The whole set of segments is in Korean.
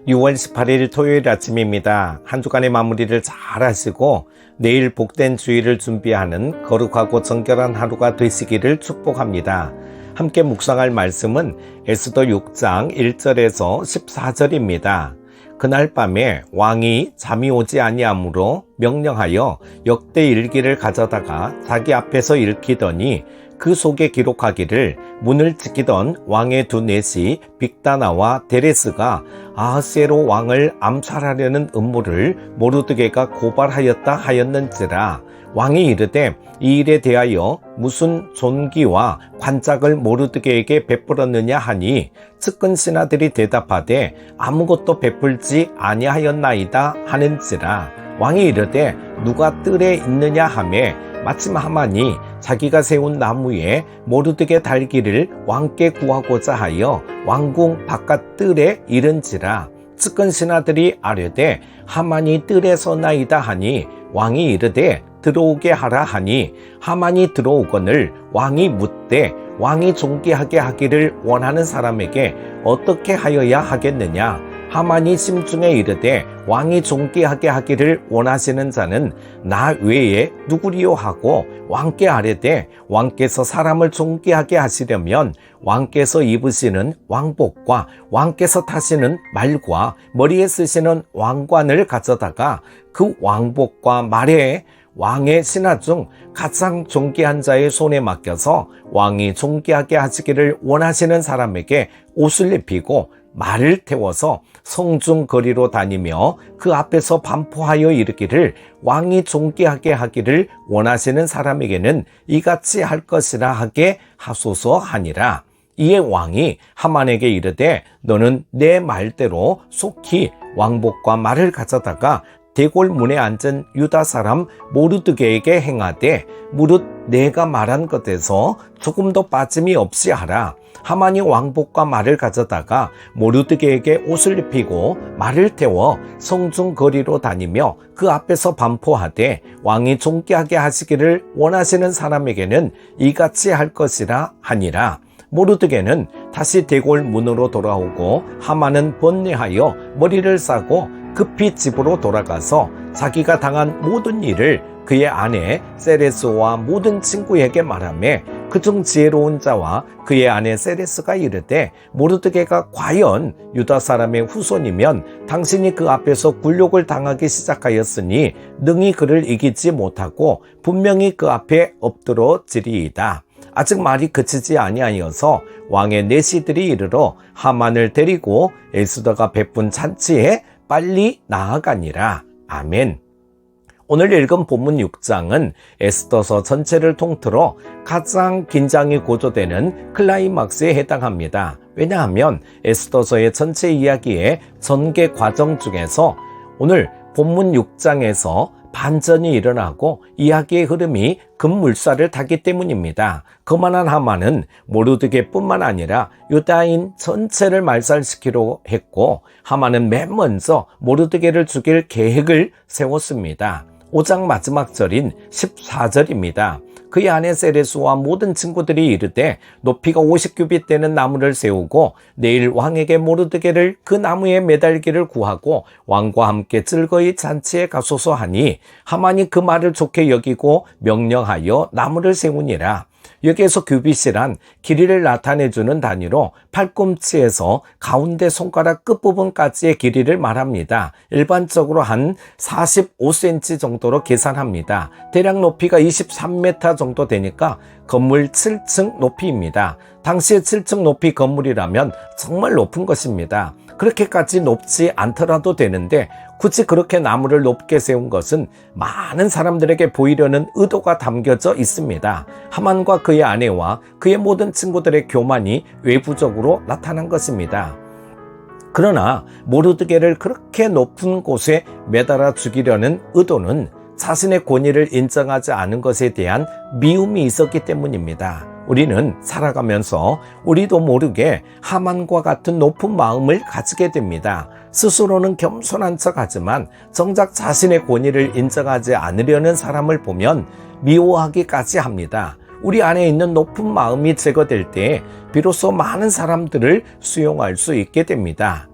6월 18일 토요일 아침입니다. 한 주간의 마무리를 잘 하시고 내일 복된 주일을 준비하는 거룩하고 정결한 하루가 되시기를 축복합니다. 함께 묵상할 말씀은 에스더 6장 1절에서 14절입니다. 그날 밤에 왕이 잠이 오지 아니하므로 명령하여 역대 일기를 가져다가 자기 앞에서 읽히더니 그 속에 기록하기를 문을 지키던 왕의 두 넷이 빅다나와 데레스가 아하스에로 왕을 암살하려는 음모를 모르드게가 고발하였다 하였는지라. 왕이 이르되 이 일에 대하여 무슨 존귀와 관짝을 모르드게에게 베풀었느냐 하니 측근 신하들이 대답하되 아무것도 베풀지 아니하였나이다 하는지라. 왕이 이르되 누가 뜰에 있느냐 하매 마침 하만이 자기가 세운 나무에 모르드게 달기를 왕께 구하고자 하여 왕궁 바깥 뜰에 이른지라. 측근 신하들이 아뢰되 하만이 뜰에 서나이다 하니 왕이 이르되 들어오게 하라 하니 하만이 들어오거늘 왕이 묻되 왕이 존귀하게 하기를 원하는 사람에게 어떻게 하여야 하겠느냐. 하만이 심중에 이르되 왕이 존귀하게 하기를 원하시는 자는 나 외에 누구리요 하고 왕께 아뢰되 왕께서 사람을 존귀하게 하시려면 왕께서 입으시는 왕복과 왕께서 타시는 말과 머리에 쓰시는 왕관을 가져다가 그 왕복과 말에 왕의 신하 중 가장 존귀한 자의 손에 맡겨서 왕이 존귀하게 하시기를 원하시는 사람에게 옷을 입히고 말을 태워서 성중 거리로 다니며 그 앞에서 반포하여 이르기를 왕이 존귀하게 하기를 원하시는 사람에게는 이같이 할 것이라 하게 하소서 하니라. 이에 왕이 하만에게 이르되 너는 내 말대로 속히 왕복과 말을 가져다가 대궐 문에 앉은 유다 사람 모르드게에게 행하되 무릇 내가 말한 것에서 조금도 빠짐이 없이 하라. 하만이 왕복과 말을 가져다가 모르드게에게 옷을 입히고 말을 태워 성중 거리로 다니며 그 앞에서 반포하되 왕이 존귀하게 하시기를 원하시는 사람에게는 이같이 할 것이라 하니라. 모르드게는 다시 대궐 문으로 돌아오고 하만은 번뇌하여 머리를 싸고 급히 집으로 돌아가서 자기가 당한 모든 일을 그의 아내 세레스와 모든 친구에게 말하며 그중 지혜로운 자와 그의 아내 세레스가 이르되 모르드게가 과연 유다 사람의 후손이면 당신이 그 앞에서 굴욕을 당하기 시작하였으니 능히 그를 이기지 못하고 분명히 그 앞에 엎드러지리이다. 아직 말이 그치지 아니하여서 왕의 내시들이 이르러 하만을 데리고 에스더가 베푼 잔치에 빨리 나아가니라. 아멘. 오늘 읽은 본문 6장은 에스더서 전체를 통틀어 가장 긴장이 고조되는 클라이막스에 해당합니다. 왜냐하면 에스더서의 전체 이야기의 전개 과정 중에서 오늘 본문 6장에서 반전이 일어나고 이야기의 흐름이 급물살을 타기 때문입니다. 그만한 하만은 모르드게뿐만 아니라 유다인 전체를 말살시키려 했고 하만은 맨 먼저 모르드게를 죽일 계획을 세웠습니다. 5장 마지막 절인 14절입니다. 그의 아내 세레스와 모든 친구들이 이르되 높이가 50규빗 되는 나무를 세우고 내일 왕에게 모르드게를 그 나무에 매달기를 구하고 왕과 함께 즐거이 잔치에 가소서 하니 하만이 그 말을 좋게 여기고 명령하여 나무를 세우니라. 여기에서 규빗이란 길이를 나타내주는 단위로 팔꿈치에서 가운데 손가락 끝부분까지의 길이를 말합니다. 일반적으로 한 45cm 정도로 계산합니다. 대략 높이가 23m 정도 되니까 건물 7층 높이입니다. 당시에 7층 높이 건물이라면 정말 높은 것입니다. 그렇게까지 높지 않더라도 되는데 굳이 그렇게 나무를 높게 세운 것은 많은 사람들에게 보이려는 의도가 담겨져 있습니다. 하만과 그의 아내와 그의 모든 친구들의 교만이 외부적으로 나타난 것입니다. 그러나 모르드게를 그렇게 높은 곳에 매달아 죽이려는 의도는 자신의 권위를 인정하지 않은 것에 대한 미움이 있었기 때문입니다. 우리는 살아가면서 우리도 모르게 하만과 같은 높은 마음을 가지게 됩니다. 스스로는 겸손한 척하지만 정작 자신의 권위를 인정하지 않으려는 사람을 보면 미워하기까지 합니다. 우리 안에 있는 높은 마음이 제거될 때 비로소 많은 사람들을 수용할 수 있게 됩니다.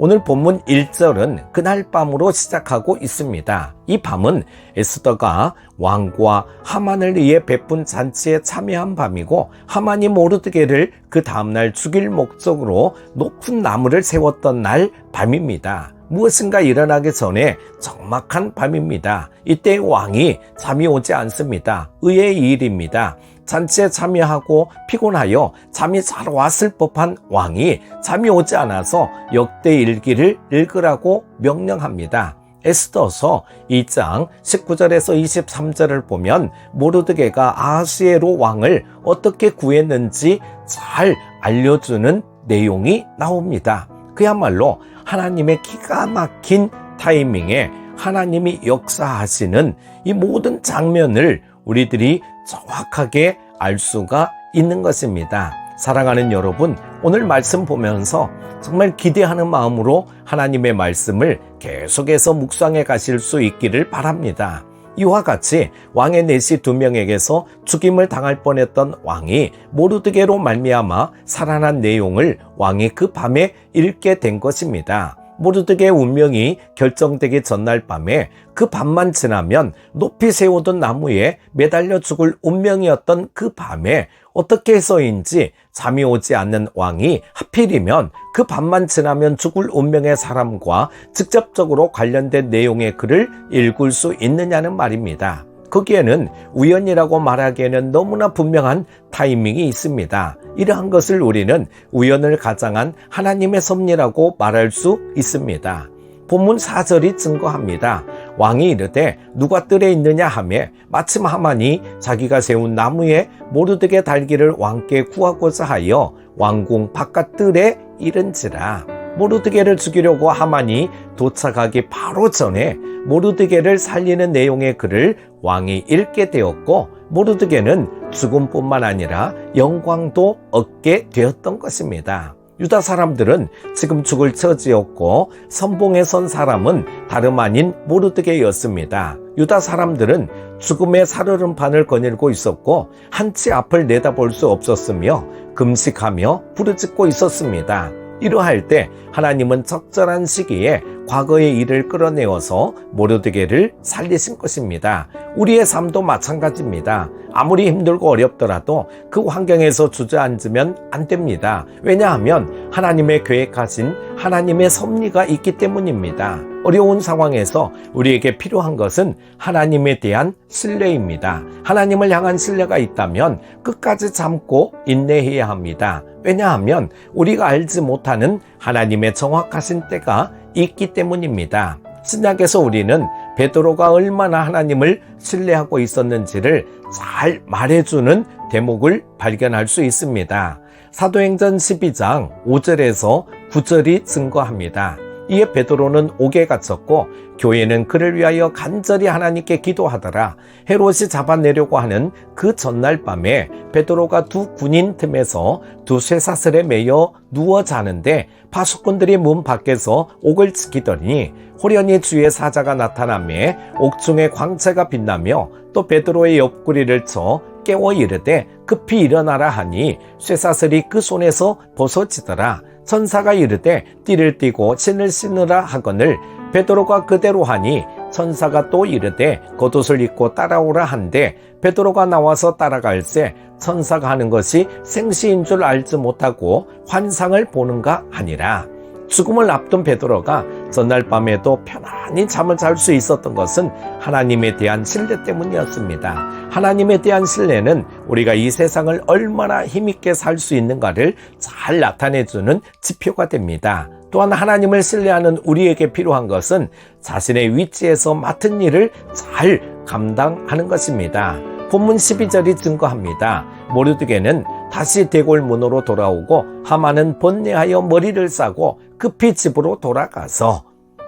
오늘 본문 1절은 그날 밤으로 시작하고 있습니다. 이 밤은 에스더가 왕과 하만을 위해 베푼 잔치에 참여한 밤이고, 하만이 모르드게를 그 다음날 죽일 목적으로 높은 나무를 세웠던 날 밤입니다. 무엇인가 일어나기 전에 적막한 밤입니다. 이때 왕이 잠이 오지 않습니다. 의외의 일입니다. 잔치에 참여하고 피곤하여 잠이 잘 왔을 법한 왕이 잠이 오지 않아서 역대 일기를 읽으라고 명령합니다. 에스더서 2장 19절에서 23절을 보면 모르드게가 아하수에로 왕을 어떻게 구했는지 잘 알려주는 내용이 나옵니다. 그야말로 하나님의 기가 막힌 타이밍에 하나님이 역사하시는 이 모든 장면을 우리들이 정확하게 알 수가 있는 것입니다. 사랑하는 여러분, 오늘 말씀 보면서 정말 기대하는 마음으로 하나님의 말씀을 계속해서 묵상해 가실 수 있기를 바랍니다. 이와 같이 왕의 내시 2명에게서 죽임을 당할 뻔했던 왕이 모르드게로 말미암아 살아난 내용을 왕이 그 밤에 읽게 된 것입니다. 모르드게의 운명이 결정되기 전날 밤에 그 밤만 지나면 높이 세우던 나무에 매달려 죽을 운명이었던 그 밤에 어떻게 해서인지 잠이 오지 않는 왕이 하필이면 그 밤만 지나면 죽을 운명의 사람과 직접적으로 관련된 내용의 글을 읽을 수 있느냐는 말입니다. 거기에는 우연이라고 말하기에는 너무나 분명한 타이밍이 있습니다. 이러한 것을 우리는 우연을 가장한 하나님의 섭리라고 말할 수 있습니다. 본문 4절이 증거합니다. 왕이 이르되 누가 뜰에 있느냐 하매 마침 하만이 자기가 세운 나무에 모르드게 달기를 왕께 구하고자 하여 왕궁 바깥 뜰에 이른지라. 모르드게를 죽이려고 하만이 도착하기 바로 전에 모르드게를 살리는 내용의 글을 왕이 읽게 되었고, 모르드게는 죽음뿐만 아니라 영광도 얻게 되었던 것입니다. 유다 사람들은 지금 죽을 처지였고 선봉에 선 사람은 다름 아닌 모르드게였습니다. 유다 사람들은 죽음의 살얼음판을 거닐고 있었고 한치 앞을 내다볼 수 없었으며 금식하며 부르짖고 있었습니다. 이러할 때 하나님은 적절한 시기에 과거의 일을 끌어내어서 모르드게를 살리신 것입니다. 우리의 삶도 마찬가지입니다. 아무리 힘들고 어렵더라도 그 환경에서 주저앉으면 안 됩니다. 왜냐하면 하나님의 계획하신 하나님의 섭리가 있기 때문입니다. 어려운 상황에서 우리에게 필요한 것은 하나님에 대한 신뢰입니다. 하나님을 향한 신뢰가 있다면 끝까지 참고 인내해야 합니다. 왜냐하면 우리가 알지 못하는 하나님의 정확하신 때가 있기 때문입니다. 신약에서 우리는 베드로가 얼마나 하나님을 신뢰하고 있었는지를 잘 말해주는 대목을 발견할 수 있습니다. 사도행전 12장 5절에서 9절이 증거합니다. 이에 베드로는 옥에 갇혔고 교회는 그를 위하여 간절히 하나님께 기도하더라. 헤롯이 잡아내려고 하는 그 전날 밤에 베드로가 두 군인 틈에서 두 쇠사슬에 매여 누워 자는데 파수꾼들이 문 밖에서 옥을 지키더니 호련히 주의 사자가 나타나매 옥중에 광채가 빛나며 또 베드로의 옆구리를 쳐 깨워 이르되 급히 일어나라 하니 쇠사슬이 그 손에서 벗어지더라. 천사가 이르되 띠를 띠고 신을 신으라 하거늘 베드로가 그대로 하니 천사가 또 이르되 겉옷을 입고 따라오라 한데 베드로가 나와서 따라갈새 천사가 하는 것이 생시인 줄 알지 못하고 환상을 보는가 하니라. 죽음을 앞둔 베드로가 전날 밤에도 편안히 잠을 잘 수 있었던 것은 하나님에 대한 신뢰 때문이었습니다. 하나님에 대한 신뢰는 우리가 이 세상을 얼마나 힘있게 살 수 있는가를 잘 나타내주는 지표가 됩니다. 또한 하나님을 신뢰하는 우리에게 필요한 것은 자신의 위치에서 맡은 일을 잘 감당하는 것입니다. 본문 12절이 증거합니다. 모르드게는 다시 대궐문으로 돌아오고 하만은 번뇌하여 머리를 싸고 급히 집으로 돌아가서,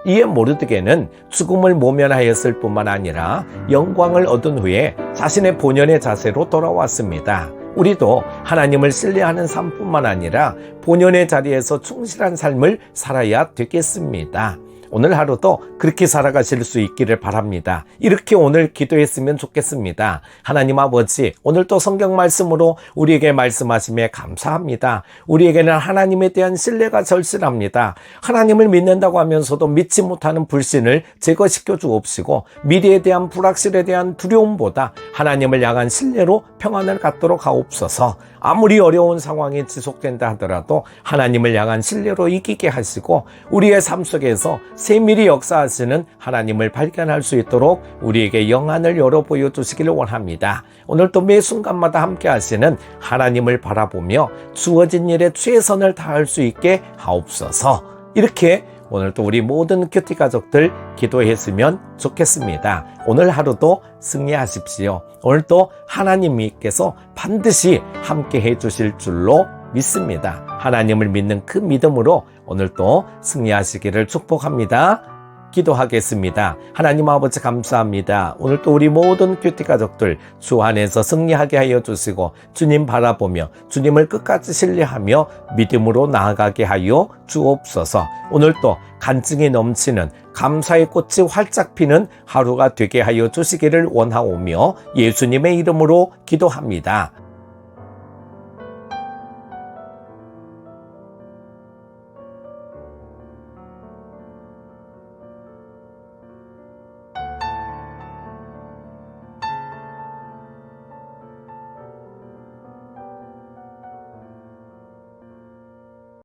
이에 모르드게는 죽음을 모면하였을 뿐만 아니라 영광을 얻은 후에 자신의 본연의 자세로 돌아왔습니다. 우리도 하나님을 신뢰하는 삶뿐만 아니라 본연의 자리에서 충실한 삶을 살아야 되겠습니다. 오늘 하루도 그렇게 살아가실 수 있기를 바랍니다. 이렇게 오늘 기도했으면 좋겠습니다. 하나님 아버지, 오늘 또 성경 말씀으로 우리에게 말씀하심에 감사합니다. 우리에게는 하나님에 대한 신뢰가 절실합니다. 하나님을 믿는다고 하면서도 믿지 못하는 불신을 제거시켜 주옵시고, 미래에 대한 불확실에 대한 두려움보다 하나님을 향한 신뢰로 평안을 갖도록 하옵소서. 아무리 어려운 상황이 지속된다 하더라도 하나님을 향한 신뢰로 이기게 하시고, 우리의 삶 속에서 세밀히 역사하시는 하나님을 발견할 수 있도록 우리에게 영안을 열어 보여주시기를 원합니다. 오늘 또 매 순간마다 함께 하시는 하나님을 바라보며 주어진 일에 최선을 다할 수 있게 하옵소서. 이렇게 오늘 또 우리 모든 큐티 가족들 기도했으면 좋겠습니다. 오늘 하루도 승리하십시오. 오늘 또 하나님께서 반드시 함께 해주실 줄로 믿습니다. 하나님을 믿는 그 믿음으로 오늘 또 승리하시기를 축복합니다. 기도하겠습니다. 하나님 아버지 감사합니다. 오늘 또 우리 모든 큐티 가족들 주 안에서 승리하게 하여 주시고, 주님 바라보며 주님을 끝까지 신뢰하며 믿음으로 나아가게 하여 주옵소서. 오늘 또 간증이 넘치는 감사의 꽃이 활짝 피는 하루가 되게 하여 주시기를 원하오며 예수님의 이름으로 기도합니다.